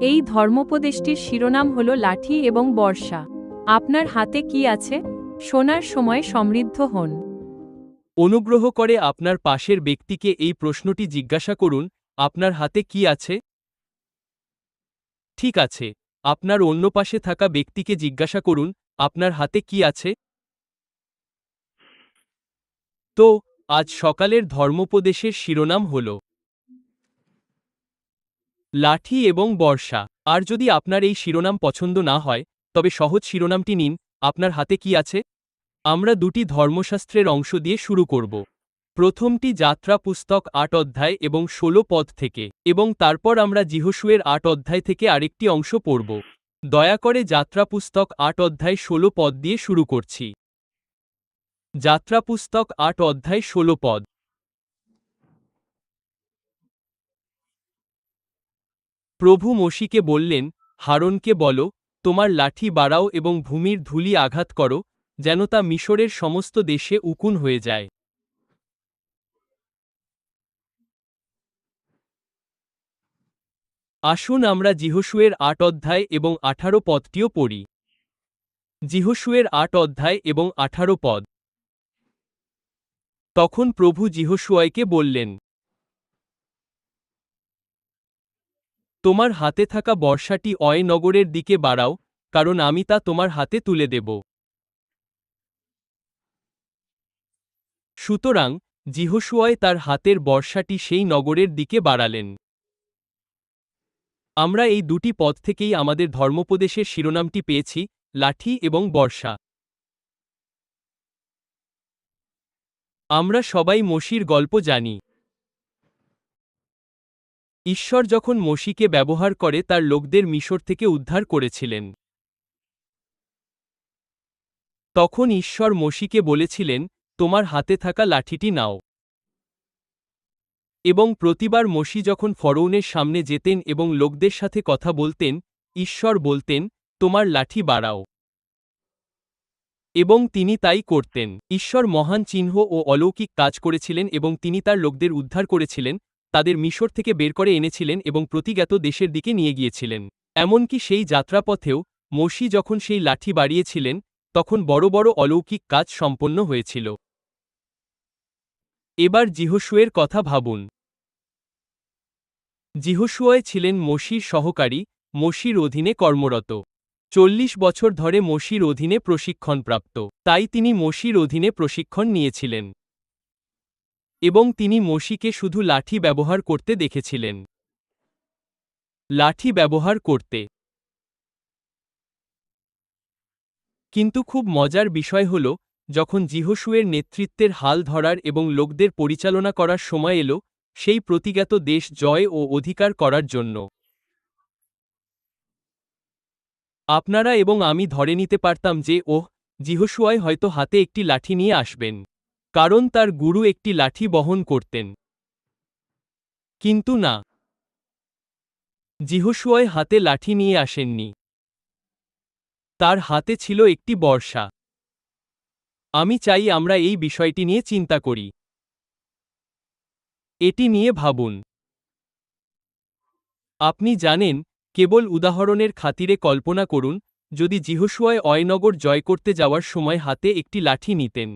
এই ধর্মোপদেশটির শিরোনাম হল লাঠি এবং বর্ষা। আপনার হাতে কি আছে? শোনার সময় সমৃদ্ধ হন। অনুগ্রহ করে আপনার পাশের ব্যক্তিকে এই প্রশ্নটি জিজ্ঞাসা করুন, আপনার হাতে কি আছে? ঠিক আছে, আপনার অন্য পাশে থাকা ব্যক্তিকে জিজ্ঞাসা করুন, আপনার হাতে কি আছে? তো, আজ সকালের ধর্মোপদেশের শিরোনাম হল লাঠি এবং বর্ষা। আর যদি আপনার এই শিরোনাম পছন্দ না হয়, তবে সহজ শিরোনামটি নিন, আপনার হাতে কি আছে? আমরা দুটি ধর্মশাস্ত্রের অংশ দিয়ে শুরু করব। প্রথমটি যাত্রা পুস্তক ৮ অধ্যায় এবং ১৬ পদ থেকে, এবং তারপর আমরা যিহোশুয়ের ৮ অধ্যায় থেকে আরেকটি অংশ পড়ব। দয়া করে যাত্রা পুস্তক ৮ অধ্যায় ১৬ পদ দিয়ে শুরু করছি। যাত্রা পুস্তক ৮ অধ্যায় ১৬ পদ। প্রভু মোশিকে বললেন, হারনকে বলো, তোমার লাঠি বাড়াও এবং ভূমির ধূলি আঘাত করো, যেন তা মিশরের সমস্ত দেশে উকুন হয়ে যায়। আসুন আমরা যিহোশুয়ের ৮ অধ্যায় এবং ১৮ পদটিও পড়ি। যিহোশুয়ের ৮ অধ্যায় এবং ১৮ পদ। তখন প্রভু যিহোশুয়াকে বললেন, তোমার হাতে থাকা বর্ষাটি অয় নগরের দিকে বাড়াও, কারণ আমি তা তোমার হাতে তুলে দেব। সুতরাং, যিহোশুয়ায় তার হাতের বর্ষাটি সেই নগরের দিকে বাড়ালেন। আমরা এই দুটি পদ থেকেই আমাদের ধর্মোপদেশের শিরোনামটি পেয়েছি, লাঠি এবং বর্ষা। আমরা সবাই মোশির গল্প জানি। ঈশ্বর যখন মোশিকে ব্যবহার করে তার লোকদের মিশর থেকে উদ্ধার করেছিলেন, তখন ঈশ্বর মোশিকে বলেছিলেন, তোমার হাতে থাকা লাঠিটি নাও। এবং প্রতিবার মোশি যখন ফরৌনের সামনে যেতেন এবং লোকদের সাথে কথা বলতেন, ঈশ্বর বলতেন, তোমার লাঠি বাড়াও। এবং তিনি তাই করতেন। ঈশ্বর মহান চিহ্ন ও অলৌকিক কাজ করেছিলেন এবং তিনি তার লোকদের উদ্ধার করেছিলেন, তাদের মিশর থেকে বের করে এনেছিলেন এবং প্রতিজ্ঞাত দেশের দিকে নিয়ে গিয়েছিলেন। এমনকি সেই যাত্রাপথেও, মোশি যখন সেই লাঠি বাড়িয়েছিলেন, তখন বড় বড় অলৌকিক কাজ সম্পন্ন হয়েছিল। এবার যিহোশুয়ের কথা ভাবুন। যিহোশুয় ছিলেন মোশির সহকারী, মোশির অধীনে কর্মরত। ৪০ বছর ধরে মোশির অধীনে প্রশিক্ষণপ্রাপ্ত। তাই তিনি মোশির অধীনে প্রশিক্ষণ নিয়েছিলেন। এবং তিনি মোশিকে শুধু লাঠি ব্যবহার করতে দেখেছিলেন। লাঠি ব্যবহার করতে। কিন্তু খুব মজার বিষয় হল, যখন যিহোশুয়ের নেতৃত্বের হাল ধরার এবং লোকদের পরিচালনা করার সময় এলো, সেই প্রতিজ্ঞাত দেশ জয় ও অধিকার করার জন্য। আপনারা এবং আমি ধরে নিতে পারতাম যে যিহোশুয়াই হয়তো হাতে একটি লাঠি নিয়ে আসবেন। কারণ তার গুরু একটি লাঠি বহন করতেন। কিন্তু না। যিহোশুয়াই হাতে লাঠি নিয়ে আসেননি। তার হাতে ছিল একটি বর্ষা। আমি চাই আমরা এই বিষয়টি নিয়ে চিন্তা করি। এটি নিয়ে ভাবুন। আপনি জানেন, কেবল উদাহরণের খাতিরে কল্পনা করুন, যদি যিহোশুয়ায় অয়নগর জয় করতে যাওয়ার সময় হাতে একটি লাঠি নিতেন।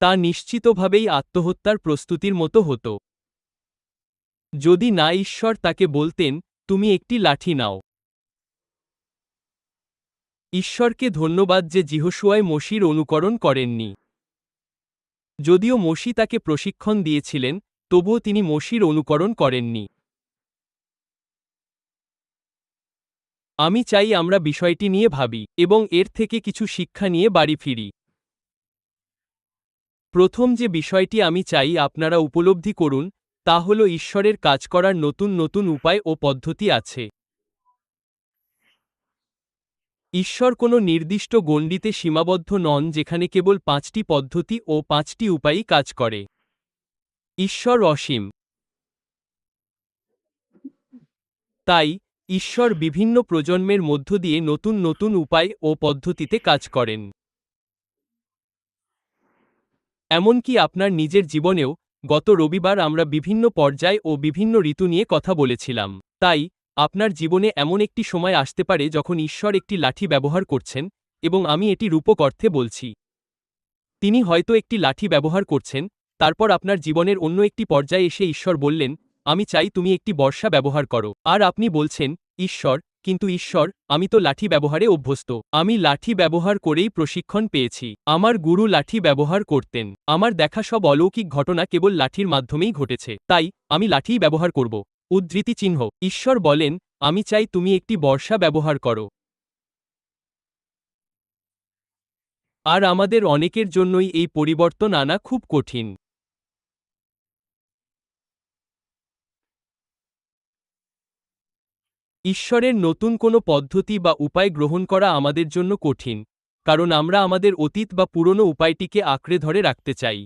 তা নিশ্চিতভাবেই আত্মহত্যার প্রস্তুতির মতো হতো। যদি না ঈশ্বর তাকে বলতেন, তুমি একটি লাঠি নাও। ঈশ্বরকে ধন্যবাদ যে যিহোশুয়ায় মোশির অনুকরণ করেননি। যদিও মোশি তাকে প্রশিক্ষণ দিয়েছিলেন, তবুও তিনি মোশির অনুকরণ করেননি। আমি চাই আমরা বিষয়টি নিয়ে ভাবি এবং এর থেকে কিছু শিক্ষা নিয়ে বাড়ি ফিরি। প্রথম যে বিষয়টি আমি চাই আপনারা উপলব্ধি করুন, তা হল ঈশ্বরের কাজ করার নতুন নতুন উপায় ও পদ্ধতি আছে। ঈশ্বর কোনো নির্দিষ্ট গণ্ডিতে সীমাবদ্ধ নন যেখানে কেবল ৫টি পদ্ধতি ও ৫টি উপায়ই কাজ করে। ঈশ্বর অসীম। তাই, ঈশ্বর বিভিন্ন প্রজন্মের মধ্য দিয়ে নতুন নতুন উপায় ও পদ্ধতিতে কাজ করেন। এমনকি আপনার নিজের জীবনেও, গত রবিবার আমরা বিভিন্ন পর্যায় ও বিভিন্ন ঋতু নিয়ে কথা বলেছিলাম। তাই আপনার জীবনে এমন একটি সময় আসতে পারে যখন ঈশ্বর একটি লাঠি ব্যবহার করছেন, এবং আমি এটি রূপক অর্থে বলছি। তিনি হয়তো একটি লাঠি ব্যবহার করছেন, তারপর আপনার জীবনের অন্য একটি পর্যায়ে এসে ঈশ্বর বললেন, আমি চাই তুমি একটি বর্ষা ব্যবহার করো। আর আপনি বলছেন, ঈশ্বর, কিন্তু ঈশ্বর, আমি তো লাঠি ব্যবহারে অভ্যস্ত। আমি লাঠি ব্যবহার করেই প্রশিক্ষণ পেয়েছি। আমার গুরু লাঠি ব্যবহার করতেন। আমার দেখা সব অলৌকিক ঘটনা কেবল লাঠির মাধ্যমেই ঘটেছে। তাই আমি লাঠিই ব্যবহার করব। উদ্ধৃতি চিহ্ন। ঈশ্বর বলেন, আমি চাই তুমি একটি বর্ষা ব্যবহার করো। আর আমাদের অনেকের জন্যই এই পরিবর্তন আনা খুব কঠিন। ঈশ্বরের নতুন কোনো পদ্ধতি বা উপায় গ্রহণ করা আমাদের জন্য কঠিন, কারণ আমরা আমাদের অতীত বা পুরনো উপায়টিকে আঁকড়ে ধরে রাখতে চাই।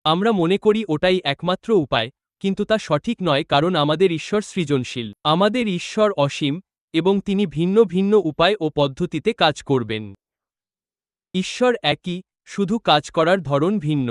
আমরা মনে করি ওটাই একমাত্র উপায়, কিন্তু তা সঠিক নয়, কারণ আমাদের ঈশ্বর সৃজনশীল। আমাদের ঈশ্বর অসীম, এবং তিনি ভিন্ন ভিন্ন উপায় ও পদ্ধতিতে কাজ করবেন। ঈশ্বর একই, শুধু কাজ করার ধরন ভিন্ন।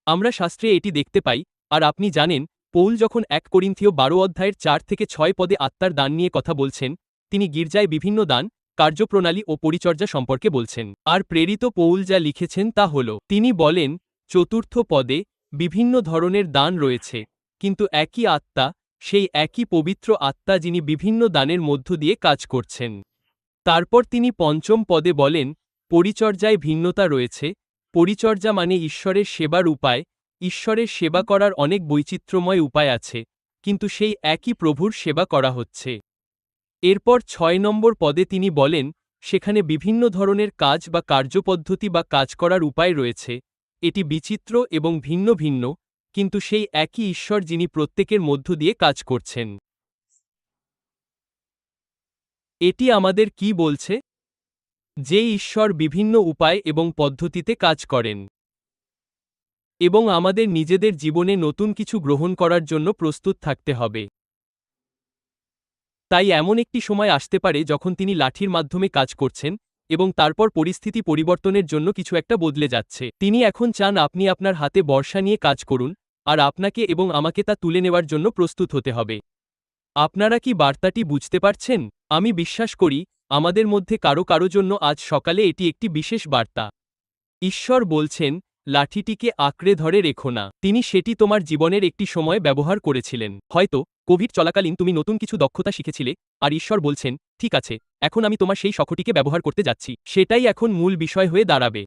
আমরা শাস্ত্রে এটি দেখতে পাই, আর আপনি জানেন, পৌল যখন ১ করিন্থীয় ১২ অধ্যায়ের ৪ থেকে ৬ পদে আত্মার দান নিয়ে কথা বলছেন, তিনি গির্জায় বিভিন্ন দান, কার্যপ্রণালী ও পরিচর্যা সম্পর্কে বলছেন। আর প্রেরিত পৌল যা লিখেছেন তা হল, তিনি বলেন, ৪র্থ পদে, বিভিন্ন ধরনের দান রয়েছে, কিন্তু একই আত্মা, সেই একই পবিত্র আত্মা যিনি বিভিন্ন দানের মধ্য দিয়ে কাজ করছেন। তারপর তিনি ৫ম পদে বলেন, পরিচর্যায় ভিন্নতা রয়েছে। পরিচর্যা মানে ঈশ্বরের সেবার উপায়। ঈশ্বরের সেবা করার অনেক বৈচিত্র্যময় উপায় আছে, কিন্তু সেই একই প্রভুর সেবা করা হচ্ছে। এরপর ৬ নম্বর পদে তিনি বলেন, সেখানে বিভিন্ন ধরনের কাজ বা কার্যপদ্ধতি বা কাজ করার উপায় রয়েছে। এটি বিচিত্র এবং ভিন্ন ভিন্ন, কিন্তু সেই একই ঈশ্বর যিনি প্রত্যেকের মধ্য দিয়ে কাজ করছেন। এটি আমাদের কি বলছে? যে ঈশ্বর বিভিন্ন উপায় এবং পদ্ধতিতে কাজ করেন, এবং আমাদের নিজেদের জীবনে নতুন কিছু গ্রহণ করার জন্য প্রস্তুত থাকতে হবে। তাই এমন একটি সময় আসতে পারে যখন তিনি লাঠির মাধ্যমে কাজ করছেন, এবং তারপর পরিস্থিতি পরিবর্তনের জন্য কিছু একটা বদলে যাচ্ছে। তিনি এখন চান আপনি আপনার হাতে বর্ষা নিয়ে কাজ করুন, আর আপনাকে এবং আমাকে তা তুলে নেওয়ার জন্য প্রস্তুত হতে হবে। আপনারা কি বার্তাটি বুঝতে পারছেন? আমি বিশ্বাস করি, আমাদের মধ্যে কারো কারো জন্য আজ সকালে এটি একটি বিশেষ বার্তা। ঈশ্বর বলছেন, লাঠিটিকে আঁকড়ে ধরে রেখো না। তিনি সেটি তোমার জীবনের একটি সময়ে ব্যবহার করেছিলেন। হয়তো কোভিড চলাকালীন তুমি নতুন কিছু দক্ষতা শিখেছিলে, আর ঈশ্বর বলছেন, ঠিক আছে, এখন আমি তোমার সেই শখটিকে ব্যবহার করতে যাচ্ছি। সেটাই এখন মূল বিষয় হয়ে দাঁড়াবে।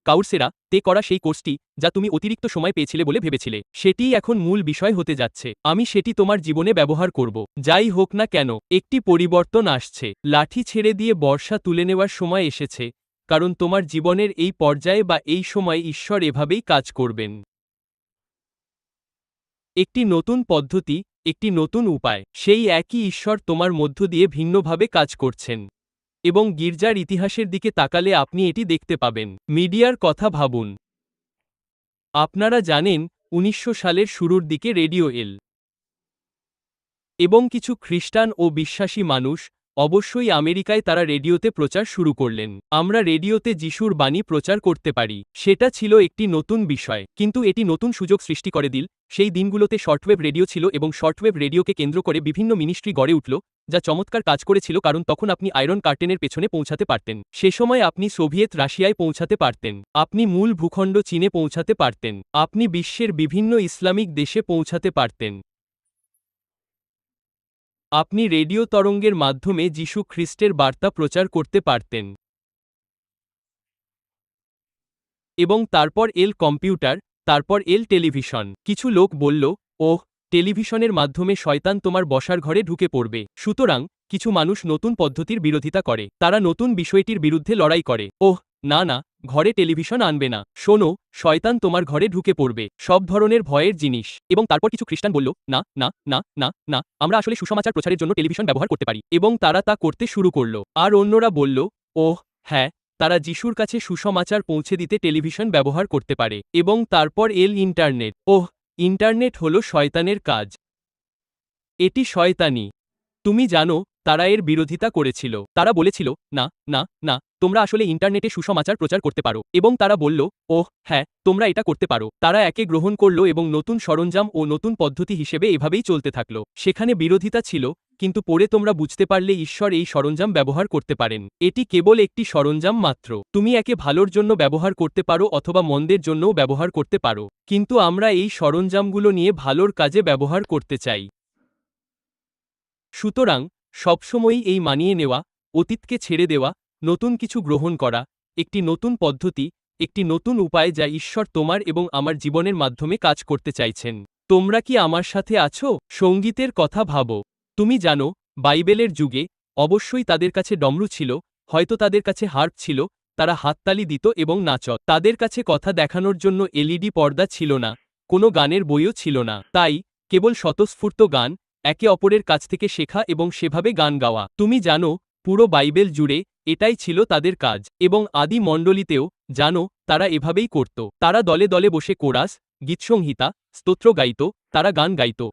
কাউরসেরা তে করা সেই কোর্সটি, যা তুমি অতিরিক্ত সময় পেয়েছিলে বলে ভেবেছিলে, সেটিই এখন মূল বিষয় হতে যাচ্ছে। আমি সেটি তোমার জীবনে ব্যবহার করব। যাই হোক না কেন, একটি পরিবর্তন আসছে। লাঠি ছেড়ে দিয়ে বর্ষা তুলে নেওয়ার সময় এসেছে, কারণ তোমার জীবনের এই পর্যায়ে বা এই সময়ে ঈশ্বর এভাবেই কাজ করবেন। একটি নতুন পদ্ধতি, একটি নতুন উপায়। সেই একই ঈশ্বর তোমার মধ্য দিয়ে ভিন্নভাবে কাজ করছেন। এবং গির্জার ইতিহাসের দিকে তাকালে আপনি এটি দেখতে পাবেন। মিডিয়ার কথা ভাবুন। আপনারা জানেন, ১৯০০ সালের শুরুর দিকে রেডিও এল। এবং কিছু খ্রিস্টান ও বিশ্বাসী মানুষ, অবশ্যই আমেরিকায়, তারা রেডিওতে প্রচার শুরু করলেন। আমরা রেডিওতে যিশুর বাণী প্রচার করতে পারি। সেটা ছিল একটি নতুন বিষয়, কিন্তু এটি নতুন সুযোগ সৃষ্টি করে দিল। সেই দিনগুলোতে শর্টওয়েভ রেডিও ছিল, এবং শর্টওয়েভ রেডিওকে কেন্দ্র করে বিভিন্ন মিনিস্ট্রি গড়ে উঠল, যা চমৎকার কাজ করেছিল, কারণ তখন আপনি আয়রন কার্টেনের পেছনে পৌঁছাতে পারতেন। সে সময় আপনি সোভিয়েত রাশিয়ায় পৌঁছাতে পারতেন। আপনি মূল ভূখণ্ড চীনে পৌঁছাতে পারতেন। আপনি বিশ্বের বিভিন্ন ইসলামিক দেশে পৌঁছাতে পারতেন। আপনি রেডিও তরঙ্গের মাধ্যমে যিশু খ্রিস্টের বার্তা প্রচার করতে পারতেন। এবং তারপর এল কম্পিউটার, তারপর এল টেলিভিশন। কিছু লোক বলল, ওহ, টেলিভিশনের মাধ্যমে শয়তান তোমার বসার ঘরে ঢুকে পড়বে। সুতরাং কিছু মানুষ নতুন পদ্ধতির বিরোধিতা করে। তারা নতুন বিষয়টির বিরুদ্ধে লড়াই করে। ওহ, না না, ঘরে টেলিভিশন আনবে না। শোনো, শয়তান তোমার ঘরে ঢুকে পড়বে। সব ধরনের ভয়ের জিনিস। এবং তারপর কিছু খ্রিস্টান বলল, না না না না না, আমরা আসলে সুসমাচার প্রচারের জন্য টেলিভিশন ব্যবহার করতে পারি। এবং তারা তা করতে শুরু করল। আর অন্যরা বলল, ওহ হ্যাঁ, তারা যিশুর কাছে সুসমাচার পৌঁছে দিতে টেলিভিশন ব্যবহার করতে পারে। এবং তারপর এল ইন্টারনেট। ওহ, ইন্টারনেট হলো শয়তানের কাজ। এটি শয়তানি। তুমি জানো, তারা এর বিরোধিতা করেছিল। তারা বলেছিল, না না না, তোমরা আসলে ইন্টারনেটে সুসমাচার প্রচার করতে পারো। এবং তারা বলল, ওহ হ্যাঁ, তোমরা এটা করতে পারো। তারা একে গ্রহণ করল এবং নতুন সরঞ্জাম ও নতুন পদ্ধতি হিসেবে এভাবেই চলতে থাকলো। সেখানে বিরোধিতা ছিল, কিন্তু পরে তোমরা বুঝতে পারলে ঈশ্বর এই সরঞ্জাম ব্যবহার করতে পারেন। এটি কেবল একটি সরঞ্জাম মাত্র। তুমি একে ভালোর জন্য ব্যবহার করতে পারো অথবা মন্দের জন্যও ব্যবহার করতে পারো, কিন্তু আমরা এই সরঞ্জামগুলো নিয়ে ভালোর কাজে ব্যবহার করতে চাই। সুতরাং সবসময়ই এই মানিয়ে নেওয়া, অতীতকে ছেড়ে দেওয়া, নতুন কিছু গ্রহণ করা, একটি নতুন পদ্ধতি, একটি নতুন উপায় যা ঈশ্বর তোমার এবং আমার জীবনের মাধ্যমে কাজ করতে চাইছেন। তোমরা কি আমার সাথে আছো? সঙ্গীতের কথা ভাবো। তুমি জানো, বাইবেলের যুগে অবশ্যই তাদের কাছে ডমরু ছিল, হয়তো তাদের কাছে হার্প ছিল, তারা হাততালি দিত এবং নাচত। তাদের কাছে কথা দেখানোর জন্য এলইডি পর্দা ছিল না, কোনো গানের বইও ছিল না। তাই কেবল স্বতঃস্ফূর্ত গান, একে অপরের কাছ থেকে শেখা এবং সেভাবে গান গাওয়া। তুমি জানো, পুরো বাইবেল জুড়ে এটাই ছিল তাদের কাজ। এবং আদি মণ্ডলীতেও জানো, তারা এভাবেই করত। তারা দলে দলে বসে কোরাস, গীতসংহিতা, স্তোত্র গাইত, তারা গান গাইত।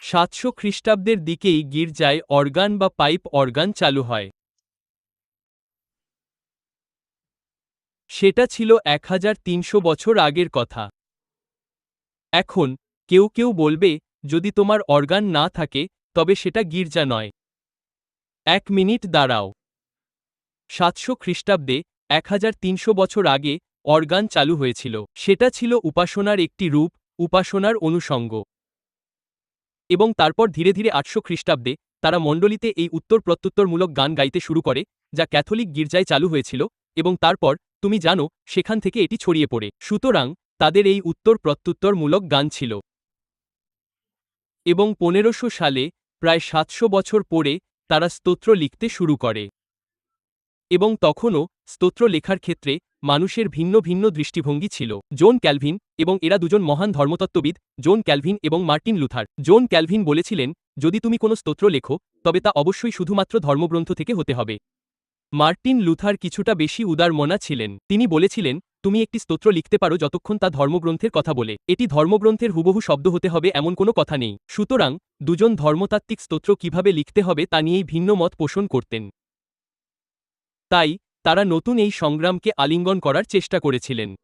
700 খ্রিস্টাব্দের দিকেই গির্জায় অর্গান বা পাইপ অর্গান চালু হয়। সেটা ছিল 1300 বছর আগের কথা। এখন কেউ কেউ বলবে, যদি তোমার অর্গান না থাকে তবে সেটা গির্জা নয়। 1 মিনিট দাঁড়াও। 700 খ্রিস্টাব্দে 1300 বছর আগে অর্গান চালু হয়েছিল। সেটা ছিল উপাসনার একটি রূপ, উপাসনার অনুষঙ্গ। এবং তারপর ধীরে ধীরে 800 খ্রিস্টাব্দে তারা মণ্ডলীতে এই উত্তর প্রত্যুত্তরমূলক গান গাইতে শুরু করে, যা ক্যাথলিক গির্জায় চালু হয়েছিল, এবং তারপর তুমি জানো সেখান থেকে এটি ছড়িয়ে পড়ে। সুতরাং তাদের এই উত্তর প্রত্যুত্তরমূলক গান ছিল। এবং 1500 সালে, প্রায় 700 বছর পরে, তারা স্তোত্র লিখতে শুরু করে। এবং তখনও স্তোত্র লেখার ক্ষেত্রে মানুষের ভিন্ন ভিন্ন দৃষ্টিভঙ্গি ছিল। জন ক্যালভিন এবং এরা দুজন মহান ধর্মতত্ত্ববিদ, জন ক্যালভিন এবং মার্টিন লুথার। জন ক্যালভিন বলেছিলেন, যদি তুমি কোনো স্তোত্র লেখো তবে তা অবশ্যই শুধুমাত্র ধর্মগ্রন্থ থেকে হতে হবে। মার্টিন লুথার কিছুটা বেশি উদারমনা ছিলেন। তিনি বলেছিলেন, তুমি একটি স্তোত্র লিখতে পারো যতক্ষণ তা ধর্মগ্রন্থের কথা বলে। এটি ধর্মগ্রন্থের হুবহু শব্দ হতে হবে এমন কোনো কথা নেই। সুতরাং দুজন ধর্মতাত্ত্বিক স্তোত্র কিভাবে লিখতে হবে তা নিয়েই ভিন্ন মত পোষণ করতেন। তাই তারা নতুন এই সংগ্রামকে আলিঙ্গন করার চেষ্টা করেছিলেন।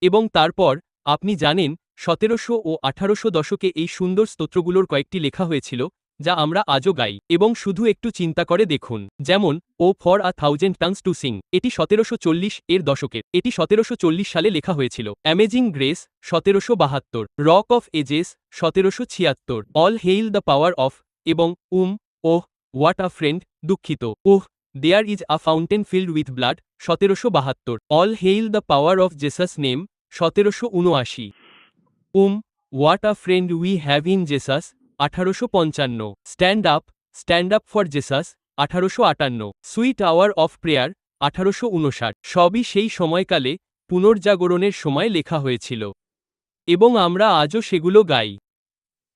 এবং তারপর আপনি জানেন, 1700 ও 1800 দশকে এই সুন্দর স্তোত্রগুলোর কয়েকটি লেখা হয়েছিল, যা আমরা আজও গাই। এবং শুধু একটু চিন্তা করে দেখুন, যেমন O for a thousand tongues to sing, এটি 1740 এর দশকের। এটি 1740 সালে লেখা হয়েছিল। Amazing grace 1772, rock of ages 1776, all hail the power of, এবং ওহ হোয়াট আ ফ্রেন্ড, দুঃখিত, there is a fountain filled with blood 1772, all hail the power of Jesus name 1779, what a friend we have in Jesus 1855, stand up for Jesus 1858, sweet hour of prayer 1859। সবই সেই সময়কালে পুনর্জাগরণের সময় লেখা হয়েছিল। এবং আমরা আজও সেগুলো গাই।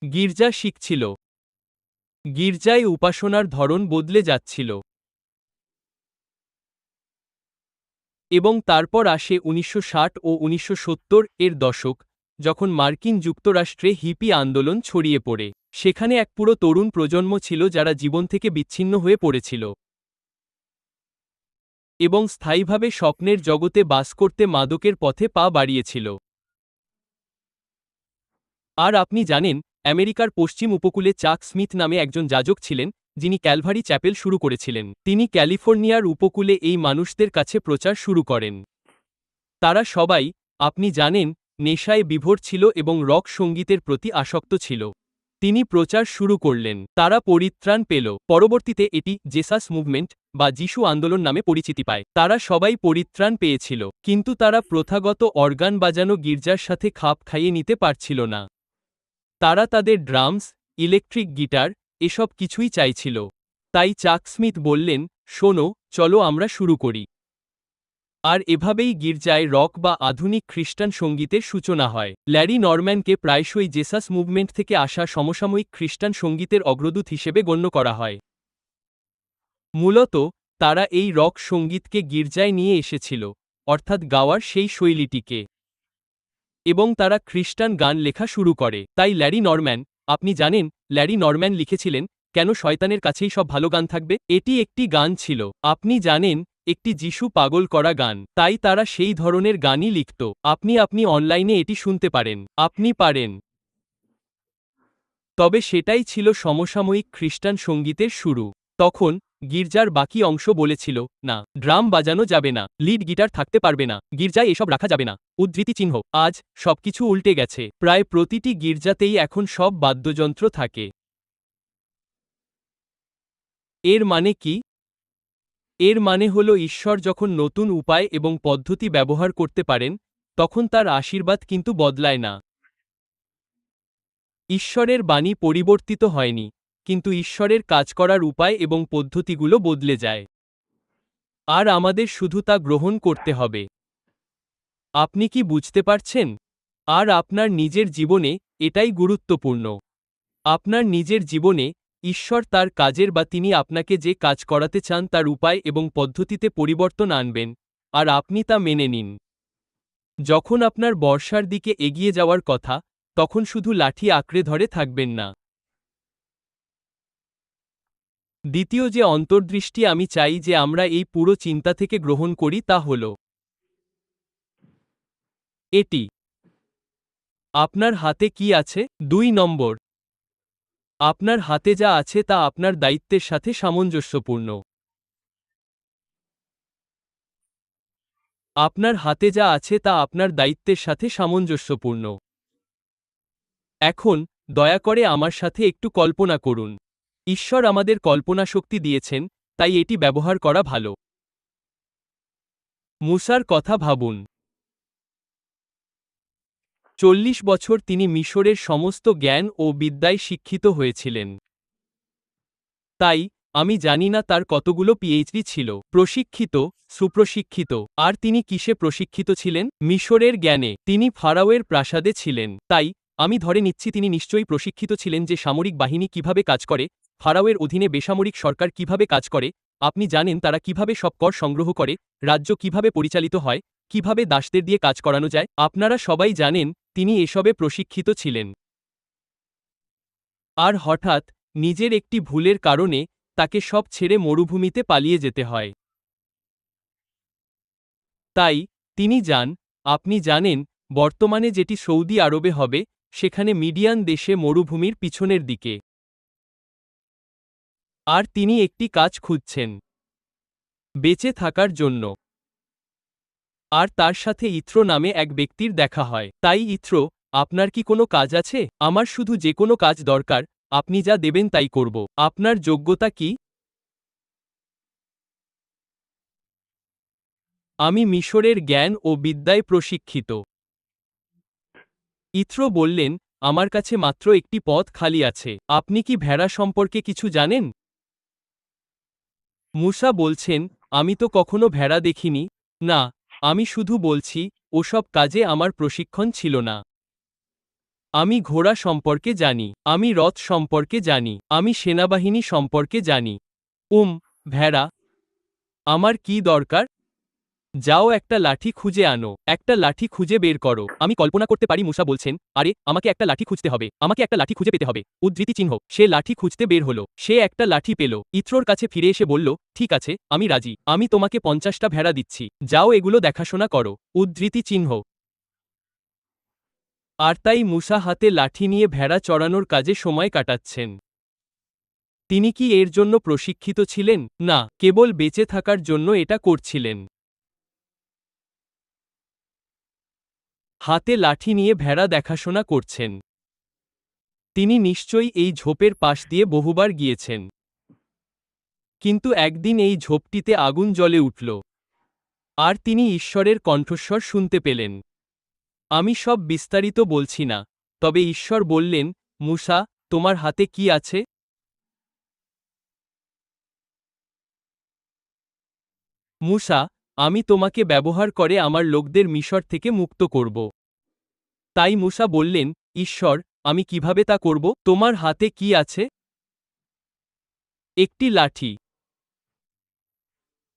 গির্জা শিখছিল। গির্জায় উপাসনার ধরন বদলে যাচ্ছিল। এবং তারপর আসে 1960 ও 1970 এর দশক, যখন মার্কিন যুক্তরাষ্ট্রে হিপি আন্দোলন ছড়িয়ে পড়ে। সেখানে এক পুরো তরুণ প্রজন্ম ছিল যারা জীবন থেকে বিচ্ছিন্ন হয়ে পড়েছিল এবং স্থায়ীভাবে স্বপ্নের জগতে বাস করতে মাদকের পথে পা বাড়িয়েছিল। আর আপনি জানেন, আমেরিকার পশ্চিম উপকূলে চাক স্মিথ নামে একজন যাজক ছিলেন, যিনি ক্যালভারি চ্যাপেল শুরু করেছিলেন। তিনি ক্যালিফোর্নিয়ার উপকূলে এই মানুষদের কাছে প্রচার শুরু করেন। তারা সবাই, আপনি জানেন, নেশায় বিভোর ছিল এবং রক সঙ্গীতের প্রতি আসক্ত ছিল। তিনি প্রচার শুরু করলেন। তারা পরিত্রাণ পেল। পরবর্তীতে এটি জেসাস মুভমেন্ট বা যিশু আন্দোলন নামে পরিচিতি পায়। তারা সবাই পরিত্রাণ পেয়েছিল, কিন্তু তারা প্রথাগত অর্গান বাজানো গির্জার সাথে খাপ খাইয়ে নিতে পারছিল না। তারা তাদের ড্রামস, ইলেকট্রিক গিটার, এসব কিছুই চাইছিল। তাই চাক স্মিথ বললেন, শোনো, চলো আমরা শুরু করি। আর এভাবেই গির্জায় রক বা আধুনিক খ্রিস্টান সঙ্গীতের সূচনা হয়। ল্যারি নরম্যানকে প্রায়শই জেসাস মুভমেন্ট থেকে আসা সমসাময়িক খ্রিস্টান সঙ্গীতের অগ্রদূত হিসেবে গণ্য করা হয়। মূলত তারা এই রক সঙ্গীতকে গির্জায় নিয়ে এসেছিল, অর্থাৎ গাওয়ার সেই শৈলীটিকে। এবং তারা খ্রিস্টান গান লেখা শুরু করে। তাই ল্যারি নরম্যান, আপনি জানেন ল্যারি নরম্যান লিখেছিলেন কেন শয়তানের কাছেই সব ভালো গান থাকবে? এটি একটি গান ছিল। আপনি জানেন একটি যিশু পাগল করা গান। তাই তারা সেই ধরনের গানই লিখত। আপনি অনলাইনে এটি শুনতে পারেন। আপনি পারেন। তবে সেটাই ছিল সমসাময়িক খ্রিস্টান সঙ্গীতের শুরু। তখন গির্জার বাকি অংশ বলেছিল, না, ড্রাম বাজানো যাবে না, লিড গিটার থাকতে পারবে না, গির্জায় এসব রাখা যাবে না। উদ্ধৃতি চিহ্ন। আজ সবকিছু উল্টে গেছে। প্রায় প্রতিটি গির্জাতেই এখন সব বাদ্যযন্ত্র থাকে। এর মানে কি? এর মানে হল ঈশ্বর যখন নতুন উপায় এবং পদ্ধতি ব্যবহার করতে পারেন, তখন তার আশীর্বাদ কিন্তু বদলায় না। ঈশ্বরের বাণী পরিবর্তিত হয়নি, কিন্তু ঈশ্বরের কাজ করার উপায় এবং পদ্ধতিগুলো বদলে যায়। আর আমাদের শুধু তা গ্রহণ করতে হবে। আপনি কি বুঝতে পারছেন? আর আপনার নিজের জীবনে এটাই গুরুত্বপূর্ণ। আপনার নিজের জীবনে ঈশ্বর তার কাজের বা তিনি আপনাকে যে কাজ করাতে চান তার উপায় এবং পদ্ধতিতে পরিবর্তন আনবেন, আর আপনি তা মেনে নিন। যখন আপনার বর্ষার দিকে এগিয়ে যাওয়ার কথা, তখন শুধু লাঠি আঁকড়ে ধরে থাকবেন না। দ্বিতীয় যে অন্তর্দৃষ্টি আমি চাই যে আমরা এই পুরো চিন্তা থেকে গ্রহণ করি তা হল এটি। আপনার হাতে কি আছে? 2 নম্বর, আপনার হাতে যা আছে তা আপনার দায়িত্বের সাথে সামঞ্জস্যপূর্ণ। আপনার হাতে যা আছে তা আপনার দায়িত্বের সাথে সামঞ্জস্যপূর্ণ। এখন দয়া করে আমার সাথে একটু কল্পনা করুন। ঈশ্বর আমাদের কল্পনা শক্তি দিয়েছেন, তাই এটি ব্যবহার করা ভালো। মুসার কথা ভাবুন। 40 বছর তিনি মিশরের সমস্ত জ্ঞান ও বিদ্যায় শিক্ষিত হয়েছিলেন। তাই আমি জানি না তার কতগুলো পিএইচডি ছিল। প্রশিক্ষিত, সুপ্রশিক্ষিত। আর তিনি কিসে প্রশিক্ষিত ছিলেন? মিশরের জ্ঞানে। তিনি ফারাওয়ের প্রাসাদে ছিলেন। তাই আমি ধরে নিচ্ছি তিনি নিশ্চয়ই প্রশিক্ষিত ছিলেন যে সামরিক বাহিনী কিভাবে কাজ করে, ফারাওয়ের অধীনে বেসামরিক সরকার কিভাবে কাজ করে, আপনি জানেন তারা কিভাবে সব কর সংগ্রহ করে, রাজ্য কিভাবে পরিচালিত হয়, কিভাবে দাসদের দিয়ে কাজ করানো যায়। আপনারা সবাই জানেন তিনি এসবে প্রশিক্ষিত ছিলেন। আর হঠাৎ নিজের একটি ভুলের কারণে তাকে সব ছেড়ে মরুভূমিতে পালিয়ে যেতে হয়। তাই তিনি যান, আপনি জানেন, বর্তমানে যেটি সৌদি আরবে হবে, সেখানে মিডিয়ান দেশে মরুভূমির পিছনের দিকে। আর তিনি একটি কাজ খুঁজছেন বেঁচে থাকার জন্য। আর তার সাথে ইথ্রো নামে এক ব্যক্তির দেখা হয়। তাই ইথ্রো, আপনার কি কোনো কাজ আছে? আমার শুধু যে কোনো কাজ দরকার, আপনি যা দেবেন তাই করব। আপনার যোগ্যতা কি? আমি মিশরের জ্ঞান ও বিদ্যায় প্রশিক্ষিত। ইথ্রো বললেন, আমার কাছে মাত্র একটি পদ খালি আছে। আপনি কি ভেড়া সম্পর্কে কিছু জানেন? মুসা বলছেন, আমি তো কখনো ভেড়া দেখিনি। না, আমি শুধু বলছি, ওসব কাজে আমার প্রশিক্ষণ ছিল না। আমি ঘোড়া সম্পর্কে জানি, আমি রথ সম্পর্কে জানি, আমি সেনাবাহিনী সম্পর্কে জানি। ভেড়া। আমার কি দরকার? যাও একটা লাঠি খুঁজে আনো, একটা লাঠি খুঁজে বের করো। আমি কল্পনা করতে পারি মুসা বলছেন, আরে আমাকে একটা লাঠি খুঁজতে হবে, আমাকে একটা লাঠি খুঁজে পেতে হবে। উদ্ধৃতি চিহ্ন। সে লাঠি খুঁজতে বের হলো। সে একটা লাঠি পেল। ইথ্রোর কাছে ফিরে এসে বলল, ঠিক আছে, আমি রাজি। আমি তোমাকে 50টা ভেড়া দিচ্ছি। যাও এগুলো দেখাশোনা করো। উদ্ধৃতি চিহ্ন। আর তাই মুসা হাতে লাঠি নিয়ে ভেড়া চড়ানোর কাজে সময় কাটাচ্ছেন। তিনি কি এর জন্য প্রশিক্ষিত ছিলেন? না, কেবল বেঁচে থাকার জন্য এটা করছিলেন। হাতে লাঠি নিয়ে ভেড়া দেখাশোনা করছেন। তিনি নিশ্চয়ই এই ঝোপের পাশ দিয়ে বহুবার গিয়েছেন। কিন্তু একদিন এই ঝোপটিতে আগুন জ্বলে উঠল। আর তিনি ঈশ্বরের কণ্ঠস্বর শুনতে পেলেন। আমি সব বিস্তারিত বলছি না, তবে ঈশ্বর বললেন, মুসা, তোমার হাতে কি আছে? মুসা, আমি তোমাকে ব্যবহার করে আমার লোকদের মিশর থেকে মুক্ত করব। তাই মুসা বললেন, ঈশ্বর, আমি কিভাবে তা করব? তোমার হাতে কি আছে? একটি লাঠি।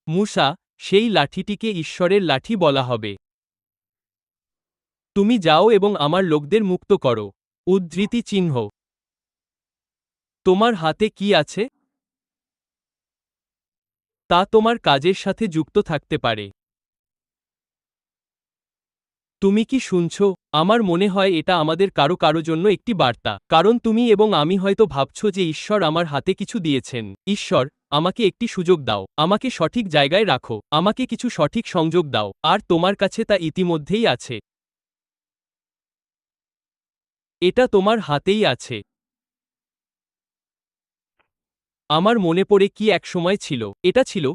মুসা, সেই লাঠিটিকে ঈশ্বরের লাঠি বলা হবে। তুমি যাও এবং আমার লোকদের মুক্ত করো। উদ্ধৃতি চিহ্ন। তোমার হাতে কি আছে? তা তোমার কাজের সাথে যুক্ত থাকতে পারে। তুমি কি শুনছো? আমার মনে হয় এটা আমাদের কারো জন্য একটি বার্তা। কারণ তুমি এবং আমি হয়তো ভাবছো যে ঈশ্বর আমার হাতে কিছু দিয়েছেন। ঈশ্বর, আমাকে একটি সুযোগ দাও। আমাকে সঠিক জায়গায় রাখো। আমাকে কিছু সঠিক সংযোগ দাও। আর তোমার কাছে তা ইতিমধ্যেই আছে। এটা তোমার হাতেই আছে। আমার মনে পড়ে কি এক সময় ছিল। এটা ছিল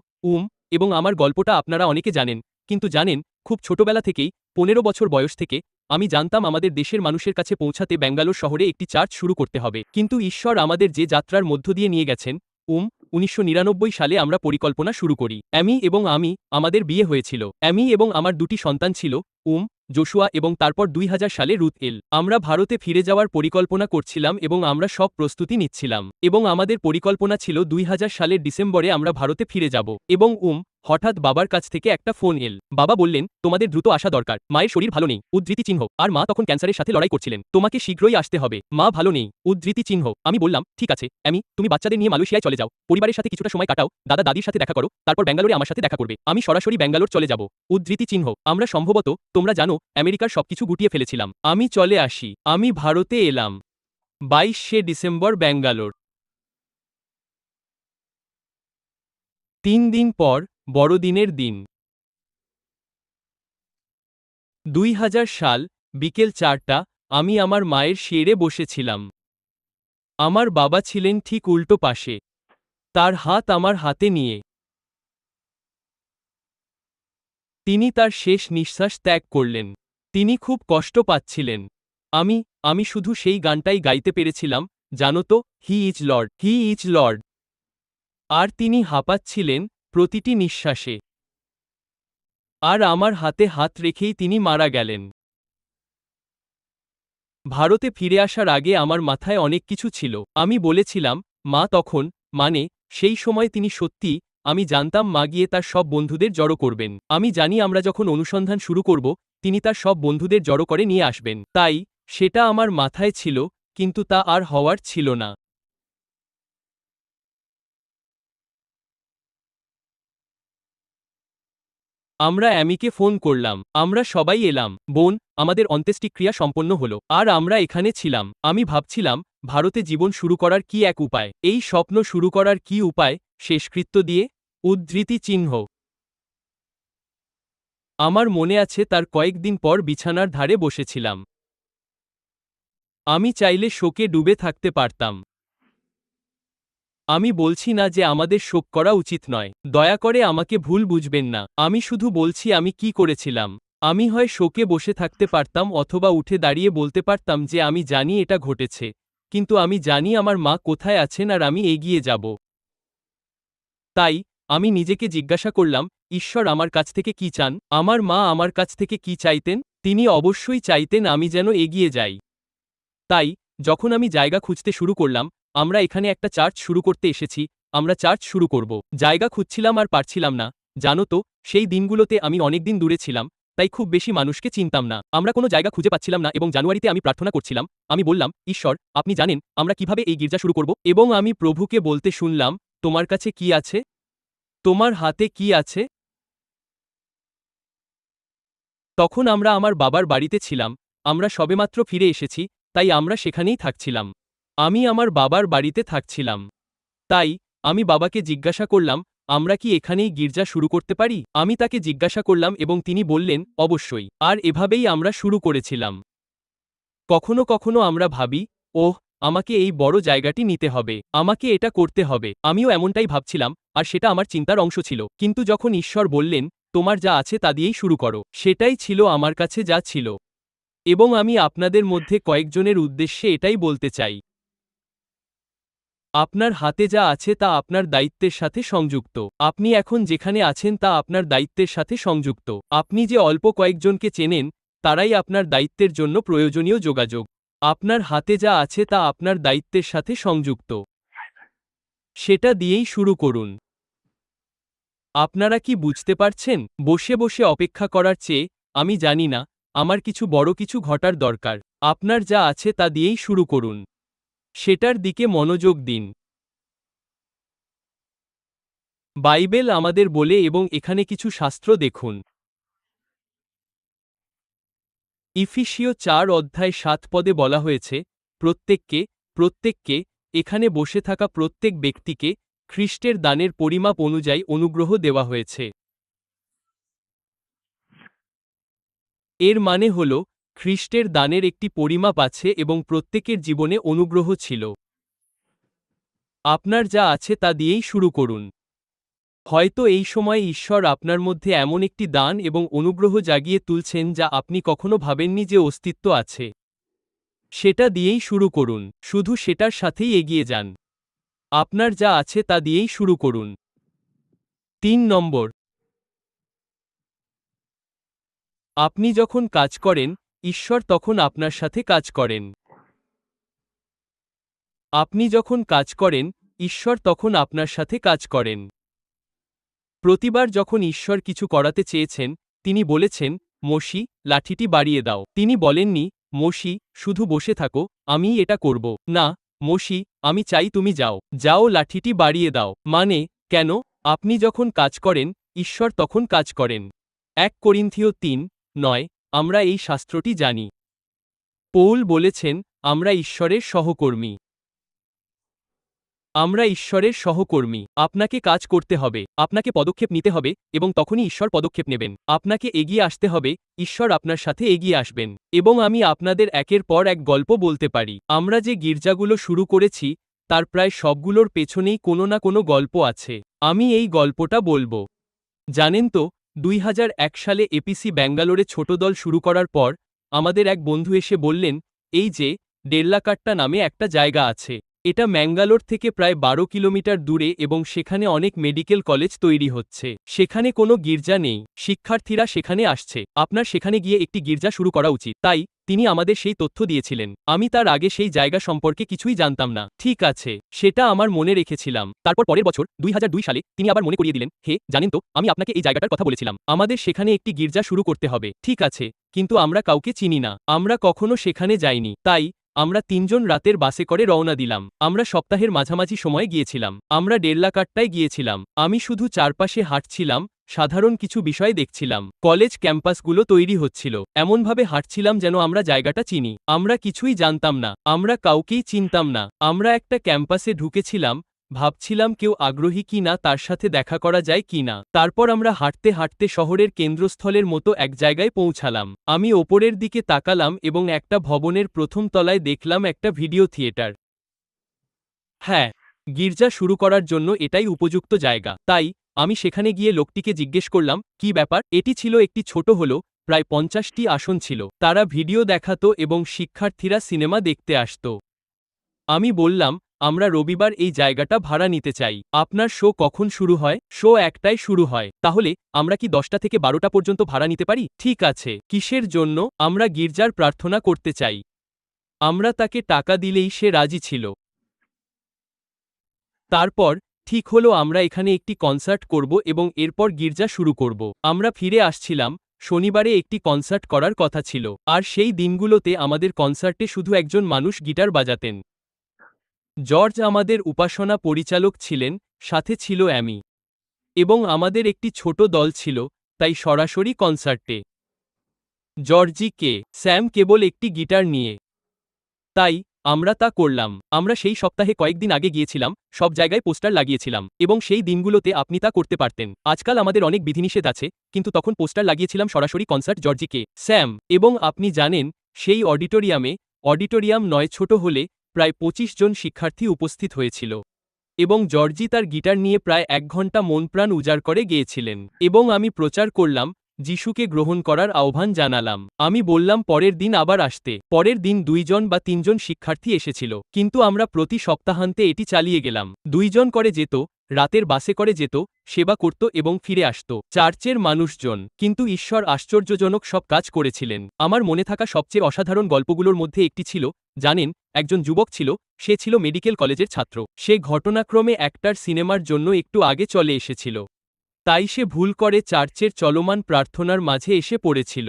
এবং আমার গল্পটা আপনারা অনেকে জানেন। কিন্তু জানেন, খুব ছোটবেলা থেকেই ১৫ বছর বয়স থেকে আমি জানতাম আমাদের দেশের মানুষের কাছে পৌঁছাতে ব্যাঙ্গালোর শহরে একটি চার্চ শুরু করতে হবে। কিন্তু ঈশ্বর আমাদের যে যাত্রার মধ্য দিয়ে নিয়ে গেছেন, ১৯৯৯ সালে আমরা পরিকল্পনা শুরু করি। অ্যামি এবং আমি, আমাদের বিয়ে হয়েছিল। অ্যামি এবং আমার দুটি সন্তান ছিল, জোশুয়া এবং তারপর ২০০০ সালে রুথ এল। আমরা ভারতে ফিরে যাওয়ার পরিকল্পনা করছিলাম এবং আমরা সব প্রস্তুতি নিচ্ছিলাম। এবং আমাদের পরিকল্পনা ছিল ২০০০ সালের ডিসেম্বরে আমরা ভারতে ফিরে যাব। এবং হঠাৎ বাবার কাছ থেকে একটা ফোন এল। বাবা বললেন, তোমাদের দ্রুত আসা দরকার। মায়ের শরীর ভালো নেই, উদ্ধৃতি চিহ্ন। আর মা তখন ক্যান্সারের সাথে লড়াই করছিলেন। তোমাকে শীঘ্রই আসতে হবে। মা ভালো নেই, উদ্ধৃতি চিহ্ন। আমি বললাম, ঠিক আছে অ্যামি, তুমি বাচ্চাদের নিয়ে মালয়েশিয়ায় চলে যাও। পরিবারের সাথে কিছুটা সময় কাটাও, দাদা দাদির সাথে দেখা করো, তারপর ব্যাঙ্গালোরে আমার সাথে দেখা করবে। আমি সরাসরি ব্যাঙ্গালোর চলে যাব। উদ্ধৃতি চিহ্ন। আমরা সম্ভবত, তোমরা জানো, আমেরিকার সবকিছু গুটিয়ে ফেলেছিলাম। আমি চলে আসি। আমি ভারতে এলাম ২২শে ডিসেম্বর ব্যাঙ্গালোর। ৩ দিন পর, বড়দিনের দিন। ২০০০ সাল, বিকেল ৪টা, আমি আমার মায়ের শিয়রে বসেছিলাম। আমার বাবা ছিলেন ঠিক উল্টো পাশে। তার হাত আমার হাতে নিয়ে তিনি তার শেষ নিঃশ্বাস ত্যাগ করলেন। তিনি খুব কষ্ট পাচ্ছিলেন। আমি আমি শুধু সেই গানটাই গাইতে পেরেছিলাম, জানো তো, he is lord, he is lord. আর তিনি হাঁপাচ্ছিলেন প্রতিটি নিঃশ্বাসে। আর আমার হাতে হাত রেখেই তিনি মারা গেলেন। ভারতে ফিরে আসার আগে আমার মাথায় অনেক কিছু ছিল। আমি বলেছিলাম, মা তখন, মানে, সেই সময় তিনি সত্যি, আমি জানতাম মা গিয়ে তার সব বন্ধুদের জড়ো করবেন। আমি জানি আমরা যখন অনুসন্ধান শুরু করব, তিনি তার সব বন্ধুদের জড়ো করে নিয়ে আসবেন। তাই, সেটা আমার মাথায় ছিল, কিন্তু তা আর হওয়ার ছিল না। আমরা অ্যামিকে ফোন করলাম। আমরা সবাই এলাম। বোন, আমাদের অন্ত্যেষ্টিক্রিয়া সম্পন্ন হলো। আর আমরা এখানে ছিলাম। আমি ভাবছিলাম, ভারতে জীবন শুরু করার কি এক উপায়। এই স্বপ্ন শুরু করার কি উপায়, শেষকৃত্য দিয়ে? উদ্ধৃতি চিহ্ন। আমার মনে আছে তার কয়েকদিন পর বিছানার ধারে বসেছিলাম। আমি চাইলে শোকে ডুবে থাকতে পারতাম। আমি বলছি না যে আমাদের শোক করা উচিত নয়। দয়া করে আমাকে ভুল বুঝবেন না। আমি শুধু বলছি আমি কি করেছিলাম। আমি হয় শোকে বসে থাকতে পারতাম অথবা উঠে দাঁড়িয়ে বলতে পারতাম যে আমি জানি এটা ঘটেছে। কিন্তু আমি জানি আমার মা কোথায় আছেন আর আমি এগিয়ে যাব। তাই, আমি নিজেকে জিজ্ঞাসা করলাম, ঈশ্বর আমার কাছ থেকে কি চান? আমার মা আমার কাছ থেকে কি চাইতেন? তিনি অবশ্যই চাইতেন আমি যেন এগিয়ে যাই। তাই, যখন আমি জায়গা খুঁজতে শুরু করলাম, আমরা এখানে একটা চার্চ শুরু করতে এসেছি, আমরা চার্চ শুরু করব। জায়গা খুঁজছিলাম আর পারছিলাম না। জানো তো, সেই দিনগুলোতে আমি অনেকদিন দূরে ছিলাম, তাই খুব বেশি মানুষকে চিনতাম না। আমরা কোনো জায়গা খুঁজে পাচ্ছিলাম না এবং জানুয়ারিতে আমি প্রার্থনা করছিলাম। আমি বললাম, ঈশ্বর, আপনি জানেন আমরা কিভাবে এই গির্জা শুরু করব। এবং আমি প্রভুকে বলতে শুনলাম, তোমার কাছে কি আছে? তোমার হাতে কি আছে? তখন আমরা আমার বাবার বাড়িতে ছিলাম। আমরা সবেমাত্র ফিরে এসেছি, তাই আমরা সেখানেই থাকছিলাম। আমি আমার বাবার বাড়িতে থাকছিলাম। তাই, আমি বাবাকে জিজ্ঞাসা করলাম, আমরা কি এখানেই গির্জা শুরু করতে পারি? আমি তাকে জিজ্ঞাসা করলাম এবং তিনি বললেন, অবশ্যই। আর এভাবেই আমরা শুরু করেছিলাম। কখনো কখনো আমরা ভাবি, ওহ, আমাকে এই বড় জায়গাটি নিতে হবে। আমাকে এটা করতে হবে। আমিও এমনটাই ভাবছিলাম, আর সেটা আমার চিন্তার অংশ ছিল। কিন্তু যখন ঈশ্বর বললেন, তোমার যা আছে তা দিয়েই শুরু করো, সেটাই ছিল আমার কাছে যা ছিল। এবং আমি আপনাদের মধ্যে কয়েকজনের উদ্দেশ্যে এটাই বলতে চাই। আপনার হাতে যা আছে তা আপনার দায়িত্বের সাথে সংযুক্ত। আপনি এখন যেখানে আছেন তা আপনার দায়িত্বের সাথে সংযুক্ত। আপনি যে অল্প কয়েকজনকে চেনেন, তারাই আপনার দায়িত্বের জন্য প্রয়োজনীয় যোগাযোগ। আপনার হাতে যা আছে তা আপনার দায়িত্বের সাথে সংযুক্ত। সেটা দিয়েই শুরু করুন। আপনারা কি বুঝতে পারছেন? বসে বসে অপেক্ষা করার চেয়ে, আমি জানি না, আমার কিছু বড় কিছু ঘটার দরকার। আপনার যা আছে তা দিয়েই শুরু করুন। সেটার দিকে মনোযোগ দিন। বাইবেল আমাদের বলে এবং এখানে কিছু শাস্ত্র দেখুন। ইফিসীয় 4 অধ্যায় 7 পদে বলা হয়েছে, প্রত্যেককে এখানে বসে থাকা প্রত্যেক ব্যক্তিকে খ্রিস্টের দানের পরিমাপ অনুযায়ী অনুগ্রহ দেওয়া হয়েছে। এর মানে হল, খ্রিস্টের দানের একটি পরিমাপ আছে এবং প্রত্যেকের জীবনে অনুগ্রহ ছিল। আপনার যা আছে তা দিয়েই শুরু করুন। হয়তো এই সময়ে ঈশ্বর আপনার মধ্যে এমন একটি দান এবং অনুগ্রহ জাগিয়ে তুলছেন যা আপনি কখনো ভাবেননি যে অস্তিত্ব আছে। সেটা দিয়েই শুরু করুন, শুধু সেটার সাথেই এগিয়ে যান। আপনার যা আছে তা দিয়েই শুরু করুন। 3 নম্বর, আপনি যখন কাজ করেন, ঈশ্বর তখন আপনার সাথে কাজ করেন। আপনি যখন কাজ করেন, ঈশ্বর তখন আপনার সাথে কাজ করেন। প্রতিবার যখন ঈশ্বর কিছু করাতে চেয়েছেন, তিনি বলেছেন, মোশি, লাঠিটি বাড়িয়ে দাও। তিনি বলেননি, মোশি, শুধু বসে থাকো, আমিই এটা করব। না, মোশি, আমি চাই তুমি যাও, যাও লাঠিটি বাড়িয়ে দাও। মানে, কেন? আপনি যখন কাজ করেন, ঈশ্বর তখন কাজ করেন। 1 করিন্থীয় 3:9 আমরা এই শাস্ত্রটি জানি। পৌল বলেছেন, আমরা ঈশ্বরের সহকর্মী। আমরা ঈশ্বরের সহকর্মী। আপনাকে কাজ করতে হবে, আপনাকে পদক্ষেপ নিতে হবে, এবং তখনই ঈশ্বর পদক্ষেপ নেবেন। আপনাকে এগিয়ে আসতে হবে, ঈশ্বর আপনার সাথে এগিয়ে আসবেন। এবং আমি আপনাদের একের পর এক গল্প বলতে পারি। আমরা যে গির্জাগুলো শুরু করেছি, তার প্রায় সবগুলোর পেছনেই কোনো না কোনো গল্প আছে। আমি এই গল্পটা বলবো। জানেন তো, 2001 সালে এপিসি ব্যাঙ্গালোরে ছোট দল শুরু করার পর, আমাদের এক বন্ধু এসে বললেন, এই যে, ডেল্লাকাট্টা নামে একটা জায়গা আছে। এটা ম্যাঙ্গালোর থেকে প্রায় 12 কিলোমিটার দূরে এবং সেখানে অনেক মেডিকেল কলেজ তৈরি হচ্ছে। সেখানে কোনো গির্জা নেই, শিক্ষার্থীরা সেখানে আসছে। আপনার সেখানে গিয়ে একটি গির্জা শুরু করা উচিত। তাই তিনি আমাদের সেই তথ্য দিয়েছিলেন। আমি তার আগে সেই জায়গা সম্পর্কে কিছুই জানতাম না। ঠিক আছে, সেটা আমার মনে রেখেছিলাম। তারপর পরের বছর 2002 সালে তিনি আবার মনে করিয়ে দিলেন, হে, জানেন তো, আমি আপনাকে এই জায়গাটার কথা বলেছিলাম। আমাদের সেখানে একটি গির্জা শুরু করতে হবে। ঠিক আছে, কিন্তু আমরা কাউকে চিনি না। আমরা কখনো সেখানে যাইনি। তাই আমরা 3 জন রাতের বাসে করে রওনা দিলাম। আমরা সপ্তাহের মাঝামাঝি সময়ে গিয়েছিলাম। আমরা ডেল্লাকাট্টায় গিয়েছিলাম। আমি শুধু চারপাশে হাঁটছিলাম, সাধারণ কিছু বিষয় দেখছিলাম। কলেজ ক্যাম্পাসগুলো তৈরি হচ্ছিল। এমনভাবে হাঁটছিলাম যেন আমরা জায়গাটা চিনি। আমরা কিছুই জানতাম না, আমরা কাউকেই চিনতাম না। আমরা একটা ক্যাম্পাসে ঢুকেছিলাম, ভাবছিলাম কেউ আগ্রহী কি না, তার সাথে দেখা করা যায় কি না। তারপর আমরা হাঁটতে হাঁটতে শহরের কেন্দ্রস্থলের মতো এক জায়গায় পৌঁছালাম। আমি ওপরের দিকে তাকালাম এবং একটা ভবনের প্রথম তলায় দেখলাম একটা ভিডিও থিয়েটার। হ্যাঁ, গির্জা শুরু করার জন্য এটাই উপযুক্ত জায়গা। তাই আমি সেখানে গিয়ে লোকটিকে জিজ্ঞেস করলাম, কি ব্যাপার? এটি ছিল একটি ছোট হলো, প্রায় 50টি আসন ছিল। তারা ভিডিও দেখাতো এবং শিক্ষার্থীরা সিনেমা দেখতে আসতো। আমি বললাম, আমরা রবিবার এই জায়গাটা ভাড়া নিতে চাই। আপনার শো কখন শুরু হয়? শো 1টায় শুরু হয়। তাহলে আমরা কি 10টা থেকে 12টা পর্যন্ত ভাড়া নিতে পারি? ঠিক আছে। কিসের জন্য? আমরা গির্জার প্রার্থনা করতে চাই। আমরা তাকে টাকা দিলেই সে রাজি ছিল। তারপর ঠিক হলো আমরা এখানে একটি কনসার্ট করব এবং এরপর গির্জা শুরু করব। আমরা ফিরে আসছিলাম, শনিবারে একটি কনসার্ট করার কথা ছিল। আর সেই দিনগুলোতে আমাদের কনসার্টে শুধু একজন মানুষ গিটার বাজাতেন। জর্জ আমাদের উপাসনা পরিচালক ছিলেন, সাথে ছিল অ্যামি। এবং আমাদের একটি ছোট দল ছিল, তাই সরাসরি কনসার্টে জর্জি কে, স্যাম কেবল একটি গিটার নিয়ে। তাই আমরা তা করলাম। আমরা সেই সপ্তাহে কয়েকদিন আগে গিয়েছিলাম, সব জায়গায় পোস্টার লাগিয়েছিলাম এবং সেই দিনগুলোতে আপনি তা করতে পারতেন। আজকাল আমাদের অনেক বিধিনিষেধ আছে, কিন্তু তখন পোস্টার লাগিয়েছিলাম সরাসরি কনসার্ট জর্জি কে, স্যাম। এবং আপনি জানেন, সেই অডিটোরিয়াম নয় ছোট হলে প্রায় 25 জন শিক্ষার্থী উপস্থিত হয়েছিল। এবং জর্জি তার গিটার নিয়ে প্রায় 1 ঘন্টা মন প্রাণ উজাড় করে গেয়েছিলেন। এবং আমি প্রচার করলাম, যিশুকে গ্রহণ করার আহ্বান জানালাম। আমি বললাম পরের দিন আবার আসতে। পরের দিন 2 জন বা 3 জন শিক্ষার্থী এসেছিল। কিন্তু আমরা প্রতি সপ্তাহান্তে এটি চালিয়ে গেলাম। 2 জন করে যেত, রাতের বাসে করে যেত, সেবা করত এবং ফিরে আসত। চার্চের মানুষজন। কিন্তু ঈশ্বর আশ্চর্যজনক সব কাজ করেছিলেন। আমার মনে থাকা সবচেয়ে অসাধারণ গল্পগুলোর মধ্যে একটি ছিল, জানেন, একজন যুবক ছিল, সে ছিল মেডিকেল কলেজের ছাত্র। সে ঘটনাক্রমে একটার সিনেমার জন্য একটু আগে চলে এসেছিল। তাই সে ভুল করে চার্চের চলমান প্রার্থনার মাঝে এসে পড়েছিল।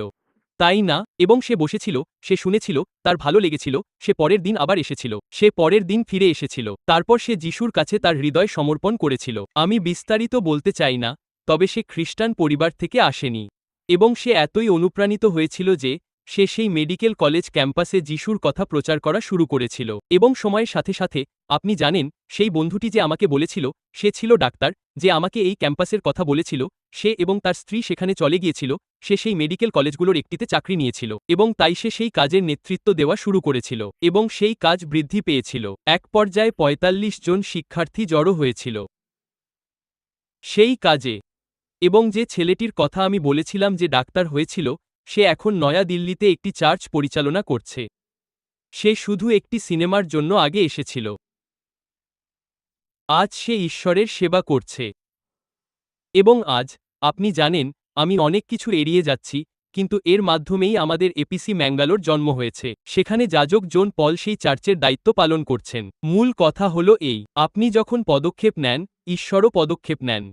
তাই না? এবং সে বসেছিল, সে শুনেছিল, তার ভালো লেগেছিল, সে পরের দিন আবার এসেছিল, সে পরের দিন ফিরে এসেছিল, তারপর সে যিশুর কাছে তার হৃদয় সমর্পণ করেছিল। আমি বিস্তারিত বলতে চাই না, তবে সে খ্রিস্টান পরিবার থেকে আসেনি। এবং সে এতই অনুপ্রাণিত হয়েছিল যে সে সেই মেডিকেল কলেজ ক্যাম্পাসে যিশুর কথা প্রচার করা শুরু করেছিল। এবং সময়ের সাথে সাথে, আপনি জানেন, সেই বন্ধুটি যে আমাকে বলেছিল, সে ছিল ডাক্তার, যে আমাকে এই ক্যাম্পাসের কথা বলেছিল, সে এবং তার স্ত্রী সেখানে চলে গিয়েছিল, সে সেই মেডিকেল কলেজগুলোর একটিতে চাকরি নিয়েছিল, এবং তাই সে সেই কাজের নেতৃত্ব দেওয়া শুরু করেছিল, এবং সেই কাজ বৃদ্ধি পেয়েছিল। এক পর্যায়ে ৪৫ জন শিক্ষার্থী জড়ো হয়েছিল সেই কাজে। এবং যে ছেলেটির কথা আমি বলেছিলাম যে ডাক্তার হয়েছিল, সে এখন নয়া দিল্লিতে একটি চার্চ পরিচালনা করছে। সে শুধু একটি সিনেমার জন্য আগে এসেছিল। আজ সে ঈশ্বরের সেবা করছে। এবং আজ, আপনি জানেন, আমি অনেক কিছু এড়িয়ে যাচ্ছি, কিন্তু এর মাধ্যমেই আমাদের এপিসি ম্যাঙ্গালোর জন্ম হয়েছে। সেখানে যাজক জন পল সেই চার্চের দায়িত্ব পালন করছেন। মূল কথা হলো এই, আপনি যখন পদক্ষেপ নেন, ঈশ্বরও পদক্ষেপ নেন।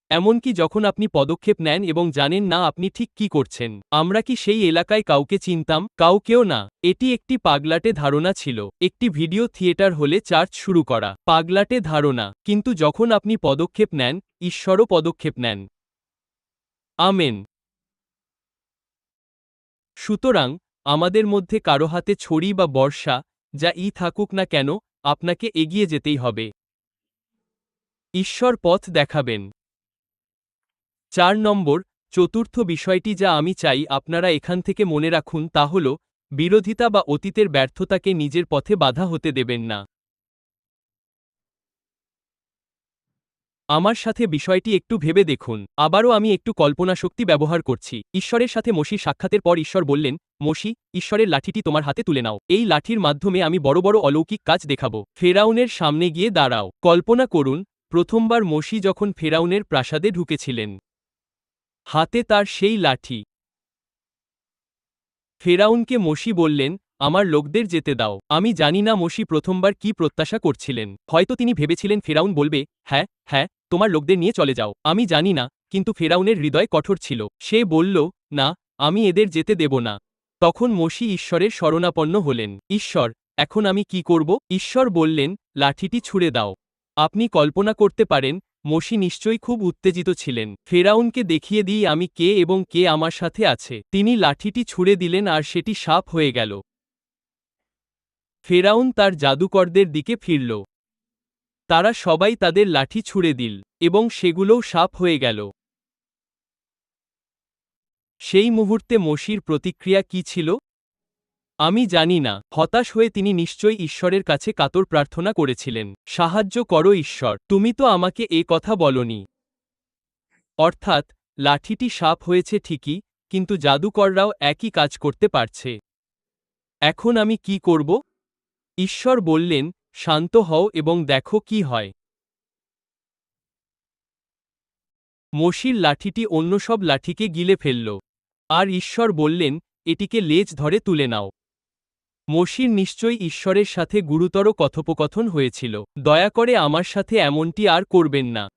এমনকি যখন আপনি পদক্ষেপ নেন এবং জানেন না আপনি ঠিক কি করছেন। আমরা কি সেই এলাকায় কাউকে চিনতাম? কাউকেও না। এটি একটি পাগলাটে ধারণা ছিল। একটি ভিডিও থিয়েটার হলে চার্চ শুরু করা। পাগলাটে ধারণা। কিন্তু যখন আপনি পদক্ষেপ নেন, ঈশ্বরও পদক্ষেপ নেন। আমেন। সুতরাং, আমাদের মধ্যে কারো হাতে ছড়ি বা বর্ষা, যা থাকুক না কেন, আপনাকে এগিয়ে যেতেই হবে। ঈশ্বর পথ দেখাবেন। ৪ নম্বর, চতুর্থ বিষয়টি যা আমি চাই আপনারা এখান থেকে মনে রাখুন তা হল, বিরোধিতা বা অতীতের ব্যর্থতাকে নিজের পথে বাধা হতে দেবেন না। আমার সাথে বিষয়টি একটু ভেবে দেখুন। আবারও আমি একটু কল্পনাশক্তি ব্যবহার করছি। ঈশ্বরের সাথে মোশির সাক্ষাতের পর ঈশ্বর বললেন, মোশি, ঈশ্বরের লাঠিটি তোমার হাতে তুলে নাও। এই লাঠির মাধ্যমে আমি বড় বড় অলৌকিক কাজ দেখাবো। ফেরাউনের সামনে গিয়ে দাঁড়াও। কল্পনা করুন, প্রথমবার মোশি যখন ফেরাউনের প্রাসাদে ঢুকেছিলেন। হাতে তার সেই লাঠি। ফেরাউনকে মোশি বললেন, আমার লোকদের যেতে দাও। আমি জানি না মোশি প্রথমবার কি প্রত্যাশা করছিলেন। হয়তো তিনি ভেবেছিলেন ফেরাউন বলবে, হ্যাঁ, হ্যাঁ, তোমার লোকদের নিয়ে চলে যাও। আমি জানি না, কিন্তু ফেরাউনের হৃদয় কঠোর ছিল। সে বলল, না, আমি এদের যেতে দেব না। তখন মোশি ঈশ্বরের শরণাপন্ন হলেন। ঈশ্বর, এখন আমি কি করব? ঈশ্বর বললেন, লাঠিটি ছুঁড়ে দাও। আপনি কল্পনা করতে পারেন, মোশি নিশ্চয়ই খুব উত্তেজিত ছিলেন। ফেরাউনকে দেখিয়ে দিই আমি কে এবং কে আমার সাথে আছে। তিনি লাঠিটি ছুঁড়ে দিলেন আর সেটি সাপ হয়ে গেল। ফেরাউন তার জাদুকরদের দিকে ফিরল। তারা সবাই তাদের লাঠি ছুঁড়ে দিল, এবং সেগুলোও সাপ হয়ে গেল। সেই মুহূর্তে মোশির প্রতিক্রিয়া কি ছিল? আমি জানি না। হতাশ হয়ে তিনি নিশ্চয়ই ঈশ্বরের কাছে কাতর প্রার্থনা করেছিলেন, সাহায্য করো ঈশ্বর, তুমি তো আমাকে এ কথা বলনি। অর্থাৎ, লাঠিটি সাপ হয়েছে ঠিকই, কিন্তু জাদুকররাও একই কাজ করতে পারছে। এখন আমি কি করব? ঈশ্বর বললেন, শান্ত হও এবং দেখো কি হয়। মোশির লাঠিটি অন্য সব লাঠিকে গিলে ফেলল। আর ঈশ্বর বললেন, এটিকে লেজ ধরে তুলে নাও। মোশির নিশ্চয়ই ঈশ্বরের সাথে গুরুতর কথোপকথন হয়েছিল। দয়া করে আমার সাথে এমনটি আর করবেন না।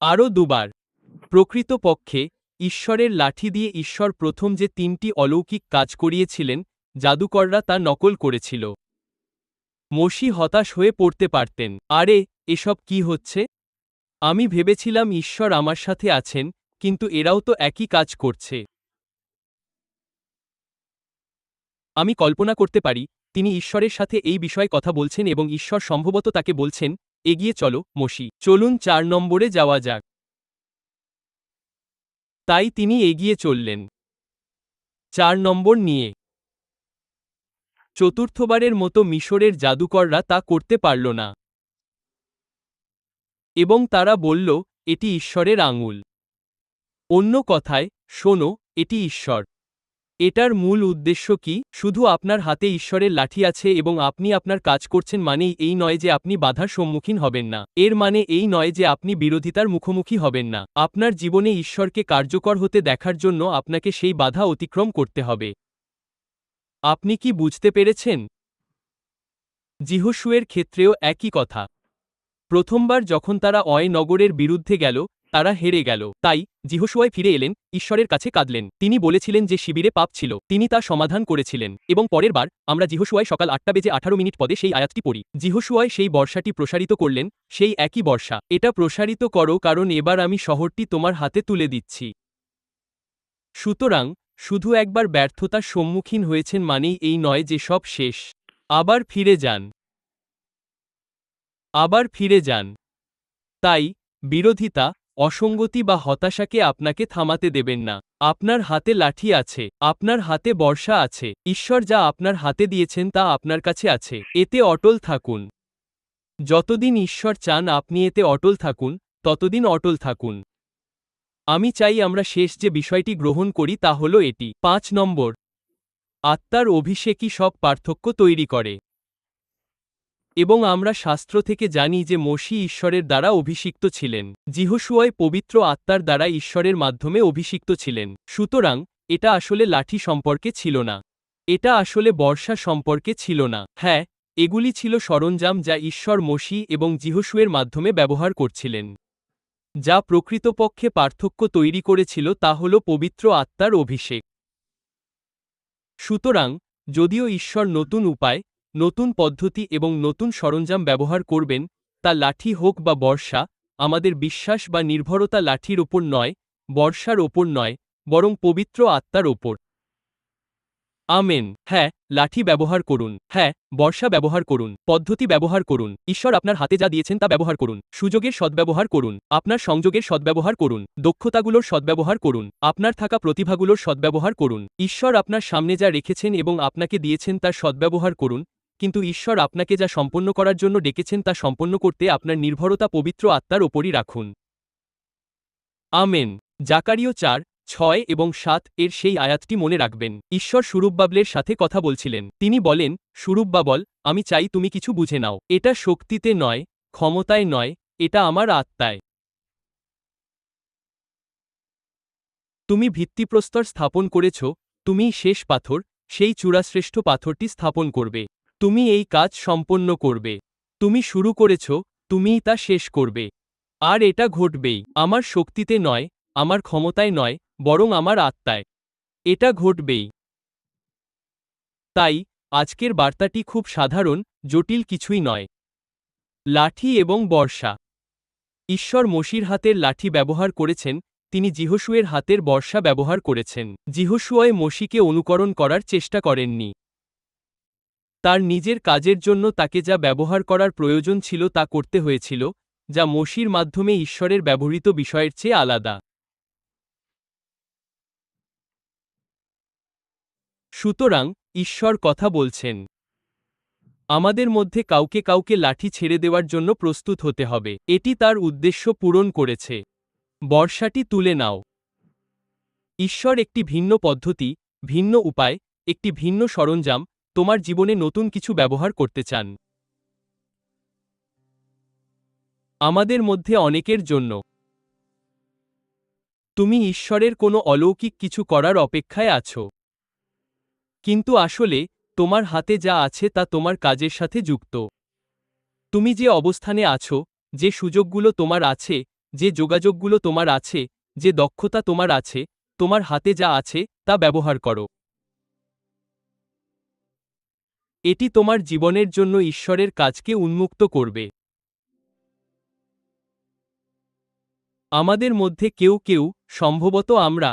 আরও দুবার। প্রকৃতপক্ষে, ঈশ্বরের লাঠি দিয়ে ঈশ্বর প্রথম যে ৩টি অলৌকিক কাজ করিয়েছিলেন, জাদুকররা তা নকল করেছিল। মোশি হতাশ হয়ে পড়তে পারতেন। আরে, এসব কি হচ্ছে? আমি ভেবেছিলাম ঈশ্বর আমার সাথে আছেন, কিন্তু এরাও তো একই কাজ করছে। আমি কল্পনা করতে পারি, তিনি ঈশ্বরের সাথে এই বিষয়ে কথা বলছেন এবং ঈশ্বর সম্ভবত তাকে বলছেন, এগিয়ে চলো, মোশি। চলুন ৪ নম্বরে যাওয়া যাক। তাই তিনি এগিয়ে চললেন ৪ নম্বর নিয়ে। চতুর্থবারের মতো মিশরের জাদুকররা তা করতে পারল না। এবং তারা বলল, এটি ঈশ্বরের আঙুল। অন্য কথায়, শোনো, এটি ঈশ্বর। এটার মূল উদ্দেশ্য কি? শুধু আপনার হাতে ঈশ্বরের লাঠি আছে এবং আপনি আপনার কাজ করছেন মানেই এই নয় যে আপনি বাধার সম্মুখীন হবেন না। এর মানে এই নয় যে আপনি বিরোধিতার মুখোমুখি হবেন না। আপনার জীবনে ঈশ্বরকে কার্যকর হতে দেখার জন্য আপনাকে সেই বাধা অতিক্রম করতে হবে। আপনি কি বুঝতে পেরেছেন? যিহোশুয়ের ক্ষেত্রেও একই কথা। প্রথমবার যখন তারা অয় নগরের বিরুদ্ধে গেল, তারা হেরে গেল। তাই যিহোশুয়ায় ফিরে এলেন, ঈশ্বরের কাছে কাঁদলেন। তিনি বলেছিলেন যে শিবিরে পাপ ছিল, তিনি তা সমাধান করেছিলেন। এবং পরের বার আমরা যিহোশুয়ায় সকাল 8:18 পদে সেই আয়াতটি পড়ি। যিহোশুয়ায় সেই বর্ষাটি প্রসারিত করলেন, সেই একই বর্ষা। এটা প্রসারিত করো, কারণ এবার আমি শহরটি তোমার হাতে তুলে দিচ্ছি। সুতরাং শুধু একবার ব্যর্থতার সম্মুখীন হয়েছেন মানেই এই নয় যে সব শেষ। আবার ফিরে যান, আবার ফিরে যান। তাই বিরোধিতা, অসঙ্গতি বা হতাশাকে আপনাকে থামাতে দেবেন না। আপনার হাতে লাঠি আছে, আপনার হাতে বর্ষা আছে। ঈশ্বর যা আপনার হাতে দিয়েছেন তা আপনার কাছে আছে। এতে অটল থাকুন। যতদিন ঈশ্বর চান আপনি এতে অটল থাকুন, ততদিন অটল থাকুন। আমি চাই আমরা শেষ যে বিষয়টি গ্রহণ করি তা হল এটি। 5 নম্বর, আত্মার অভিষেকই সব পার্থক্য তৈরি করে। এবং আমরা শাস্ত্র থেকে জানি যে মসি ঈশ্বরের দ্বারা অভিষিক্ত ছিলেন। যিহোশুয়ায় পবিত্র আত্মার দ্বারা ঈশ্বরের মাধ্যমে অভিষিক্ত ছিলেন। সুতরাং এটা আসলে লাঠি সম্পর্কে ছিল না। এটা আসলে বর্ষা সম্পর্কে ছিল না। হ্যাঁ, এগুলি ছিল সরঞ্জাম যা ঈশ্বর মসি এবং যিহোশুয়ের মাধ্যমে ব্যবহার করছিলেন। যা প্রকৃতপক্ষে পার্থক্য তৈরি করেছিল তা হল পবিত্র আত্মার অভিষেক। সুতরাং যদিও ঈশ্বর নতুন উপায়, নতুন পদ্ধতি এবং নতুন সরঞ্জাম ব্যবহার করবেন, তা লাঠি হোক বা বর্ষা, আমাদের বিশ্বাস বা নির্ভরতা লাঠির ওপর নয়, বর্ষার ওপর নয়, বরং পবিত্র আত্মার ওপর। আমেন। হ্যাঁ, লাঠি ব্যবহার করুন। হ্যাঁ, বর্ষা ব্যবহার করুন। পদ্ধতি ব্যবহার করুন। ঈশ্বর আপনার হাতে যা দিয়েছেন তা ব্যবহার করুন। সুযোগের সদ্ব্যবহার করুন। আপনার সংযোগের সদ্ব্যবহার করুন। দক্ষতাগুলোর সদ্ব্যবহার করুন। আপনার থাকা প্রতিভাগুলোর সদ্ব্যবহার করুন। ঈশ্বর আপনার সামনে যা রেখেছেন এবং আপনাকে দিয়েছেন তার সদ্ব্যবহার করুন, কিন্তু ঈশ্বর আপনাকে যা সম্পন্ন করার জন্য ডেকেছেন তা সম্পন্ন করতে আপনার নির্ভরতা পবিত্র আত্মার ওপরই রাখুন। আমেন। জাকারিয় 4:6 এবং 7 এর সেই আয়াতটি মনে রাখবেন। ঈশ্বর সুরুব্বাবলের সাথে কথা বলছিলেন। তিনি বলেন, সুরুব্বাবল, আমি চাই তুমি কিছু বুঝে নাও। এটা শক্তিতে নয়, ক্ষমতায় নয়, এটা আমার আত্মায়। তুমি ভিত্তিপ্রস্তর স্থাপন করেছ, তুমিই শেষ পাথর, সেই চূড়াশ্রেষ্ঠ পাথরটি স্থাপন করবে। তুমি এই কাজ সম্পন্ন করবে। তুমি শুরু করেছ, তুমিই তা শেষ করবে। আর এটা ঘটবেই। আমার শক্তিতে নয়, আমার ক্ষমতায় নয়, বরং আমার আত্মায়। এটা ঘটবেই। তাই আজকের বার্তাটি খুব সাধারণ, জটিল কিছুই নয়। লাঠি এবং বর্ষা। ঈশ্বর মসির হাতের লাঠি ব্যবহার করেছেন, তিনি যিহোশুয়ের হাতের বর্ষা ব্যবহার করেছেন। যিহোশুয়ায় মসিকে অনুকরণ করার চেষ্টা করেননি। তার নিজের কাজের জন্য তাকে যা ব্যবহার করার প্রয়োজন ছিল তা করতে হয়েছিল, যা মসির মাধ্যমে ঈশ্বরের ব্যবহৃত বিষয়ের চেয়ে আলাদা। সুতরাং ঈশ্বর কথা বলছেন, আমাদের মধ্যে কাউকে কাউকে লাঠি ছেড়ে দেওয়ার জন্য প্রস্তুত হতে হবে। এটি তার উদ্দেশ্য পূরণ করেছে। বর্ষাটি তুলে নাও। ঈশ্বর একটি ভিন্ন পদ্ধতি, ভিন্ন উপায়, একটি ভিন্ন সরঞ্জাম তোমার জীবনে নতুন কিছু ব্যবহার করতে চান। আমাদের মধ্যে অনেকের জন্য তুমি ঈশ্বরের কোনো অলৌকিক কিছু করার অপেক্ষায় আছো। কিন্তু আসলে তোমার হাতে যা আছে তা তোমার কাজের সাথে যুক্ত। তুমি যে অবস্থানে আছো, যে সুযোগগুলো তোমার আছে, যে যোগাযোগগুলো তোমার আছে, যে দক্ষতা তোমার আছে, তোমার হাতে যা আছে তা ব্যবহার করো। এটি তোমার জীবনের জন্য ঈশ্বরের কাজকে উন্মুক্ত করবে। আমাদের মধ্যে কেউ কেউ, সম্ভবত আমরা,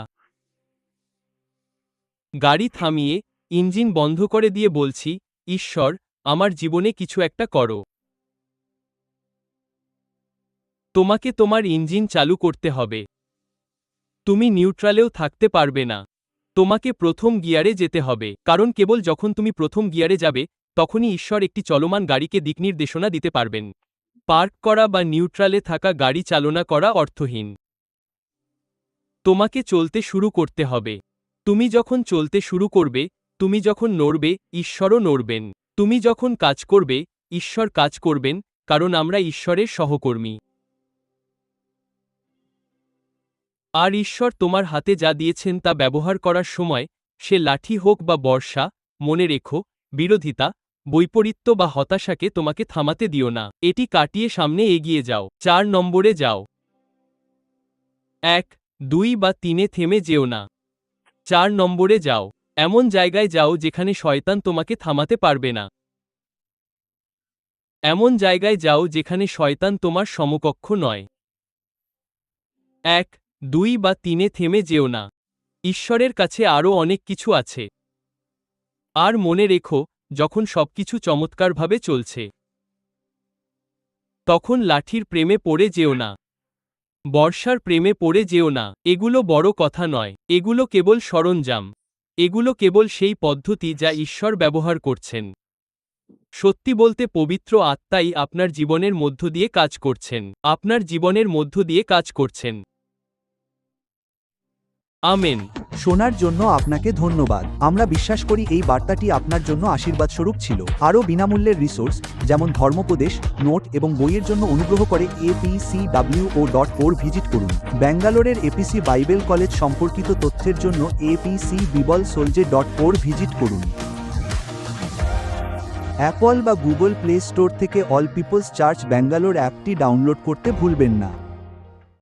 গাড়ি থামিয়ে, ইঞ্জিন বন্ধ করে দিয়ে বলছি, ঈশ্বর, আমার জীবনে কিছু একটা করো। তোমাকে তোমার ইঞ্জিন চালু করতে হবে। তুমি নিউট্রালেও থাকতে পারবে না। তোমাকে প্রথম গিয়ারে যেতে হবে, কারণ কেবল যখন তুমি প্রথম গিয়ারে যাবে, তখনই ঈশ্বর একটি চলমান গাড়িকে দিকনির্দেশনা দিতে পারবেন। পার্ক করা বা নিউট্রালে থাকা গাড়ি চালনা করা অর্থহীন। তোমাকে চলতে শুরু করতে হবে। তুমি যখন চলতে শুরু করবে, তুমি যখন নড়বে, ঈশ্বরও নড়বেন। তুমি যখন কাজ করবে, ঈশ্বর কাজ করবেন, কারণ আমরা ঈশ্বরের সহকর্মী। আর ঈশ্বর তোমার হাতে যা দিয়েছেন তা ব্যবহার করার সময়, সে লাঠি হোক বা বর্ষা, মনে রেখো, বিরোধিতা, বৈপরীত্য বা হতাশাকে তোমাকে থামাতে দিও না। এটি কাটিয়ে সামনে এগিয়ে যাও। 4 নম্বরে যাও। 1, 2 বা 3-এ থেমে যেও না। 4 নম্বরে যাও। এমন জায়গায় যাও যেখানে শয়তান তোমাকে থামাতে পারবে না। এমন জায়গায় যাও যেখানে শয়তান তোমার সমকক্ষ নয়। 1, 2 বা 3-এ থেমে যেও না। ঈশ্বরের কাছে আরও অনেক কিছু আছে। আর মনে রেখো, যখন সবকিছু চমৎকারভাবে চলছে, তখন লাঠির প্রেমে পড়ে যেও না। বর্ষার প্রেমে পড়ে যেও না। এগুলো বড় কথা নয়, এগুলো কেবল সরঞ্জাম। এগুলো কেবল সেই পদ্ধতি যা ঈশ্বর ব্যবহার করছেন। সত্যি বলতে পবিত্র আত্মাই আপনার জীবনের মধ্য দিয়ে কাজ করছেন। আপনার জীবনের মধ্য দিয়ে কাজ করছেন। আমেন। শোনার জন্য আপনাকে ধন্যবাদ। আমরা বিশ্বাস করি এই বার্তাটি আপনার জন্য আশীর্বাদস্বরূপ ছিল। আরও বিনামূল্যের রিসোর্স যেমন ধর্মোপদেশ, নোট এবং বইয়ের জন্য অনুগ্রহ করে apcwo.org ভিজিট করুন। ব্যাঙ্গালোরের এপিসি বাইবেল কলেজ সম্পর্কিত তথ্যের জন্য apcbibalsolje.org ভিজিট করুন। অ্যাপল বা গুগল প্লে স্টোর থেকে অল পিপলস চার্চ ব্যাঙ্গালোর অ্যাপটি ডাউনলোড করতে ভুলবেন না।